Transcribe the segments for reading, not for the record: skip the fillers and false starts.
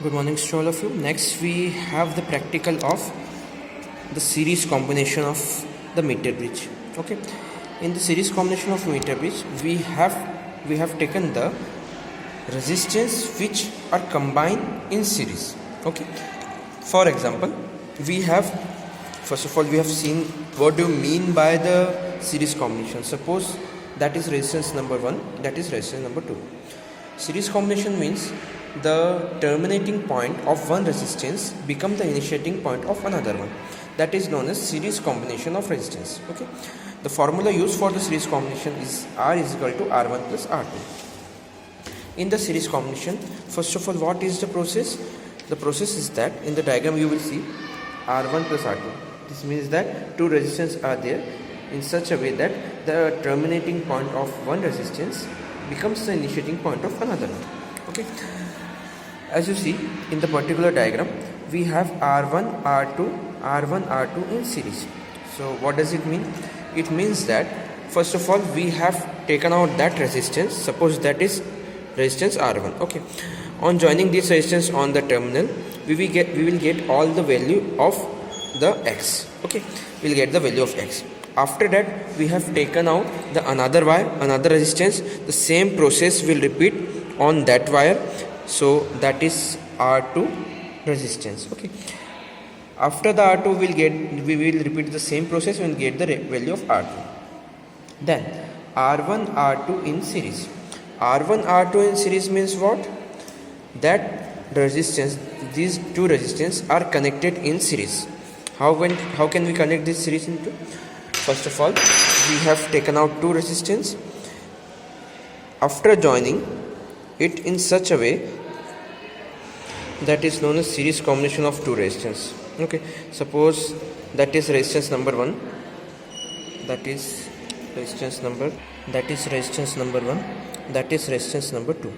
Good morning to all of you. Next we have the practical of the series combination of the meter bridge. Okay, in the series combination of meter bridge we have taken the resistance which are combined in series. Okay, for example, we have first of all we have seen what do you mean by the series combination. Suppose that is resistance number 1, that is resistance number 2. Series combination means the terminating point of one resistance become the initiating point of another one. That is known as series combination of resistance. Okay, the formula used for the series combination is R is equal to R1 plus R2. In the series combination, first of all, what is the process? The process is that in the diagram you will see R1 plus R2. This means that two resistances are there in such a way that the terminating point of one resistance becomes the initiating point of another one. Okay, as you see in the particular diagram, we have R1, R2 in series. So what does it mean? It means that first of all we have taken out that resistance. Suppose that is resistance R1. Okay, on joining this resistance on the terminal, we will get all the value of the X. Okay, we'll get the value of X. After that we have taken out the another wire, another resistance. The same process will repeat on that wire. So that is R2 resistance. Okay, after the R2 we will repeat the same process and get the value of R2. Then R1 R2 in series. R1 R2 in series means what? That resistance, these two resistance are connected in series. How can we connect this series into? First of all, we have taken out two resistance. After joining it in such a way, that is known as series combination of two resistance. Okay, suppose that is resistance number 1, that is resistance number 1, that is resistance number 2.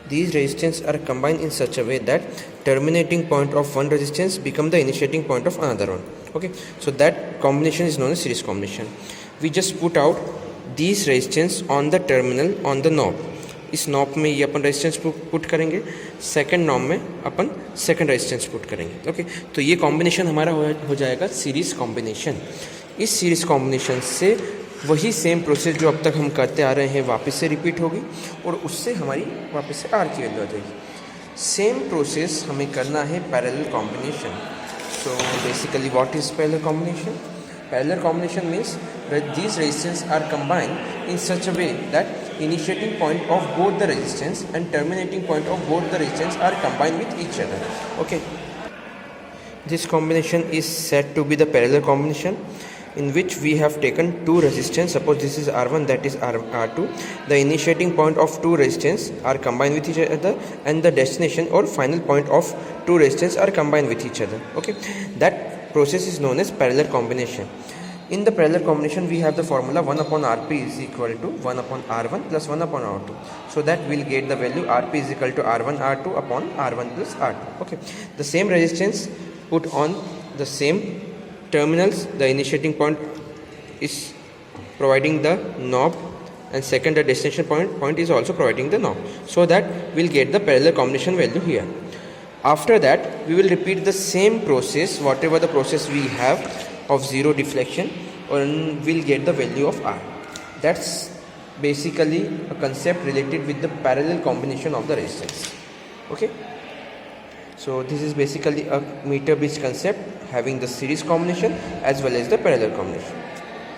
These resistance are combined in such a way that terminating point of one resistance become the initiating point of another one. Okay, so that combination is known as series combination. We just put out these resistance on the terminal on the knob. इस knob में ये अपन resistance put करेंगे, second knob में अपन second resistance put करेंगे. Okay, तो ये combination हमारा हो जाएगा सीरीज कॉम्बिनेशन. इस सीरीज कॉम्बिनेशन से वही सेम प्रोसेस जो अब तक हम करते आ रहे हैं वापस से रिपीट होगी और उससे हमारी वापस से आर की वैल्यू आ जाएगी. सेम प्रोसेस हमें करना है parallel combination. So basically what is parallel combination? Parallel combination means that these resistance are combined in such a way that initiating point of both the resistance and terminating point of both the resistance are combined with each other. Okay, this combination is said to be the parallel combination, in which we have taken two resistance. Suppose this is R1, that is R2. The initiating point of two resistance are combined with each other and the destination or final point of two resistance are combined with each other. Okay, that process is known as parallel combination. In the parallel combination we have the formula 1 upon Rp is equal to 1 upon R1 plus 1 upon R2. So that we'll get the value Rp is equal to R1 R2 upon R1 plus R2. Okay, the same resistance put on the same terminals. The initiating point is providing the knob and second the destination point is also providing the knob. So that we'll get the parallel combination value here. After that we will repeat the same process, whatever the process we have of zero deflection, and we'll get the value of R. That's basically a concept related with the parallel combination of the resistance. Okay, so this is basically a meter bridge concept having the series combination as well as the parallel combination.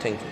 Thank you.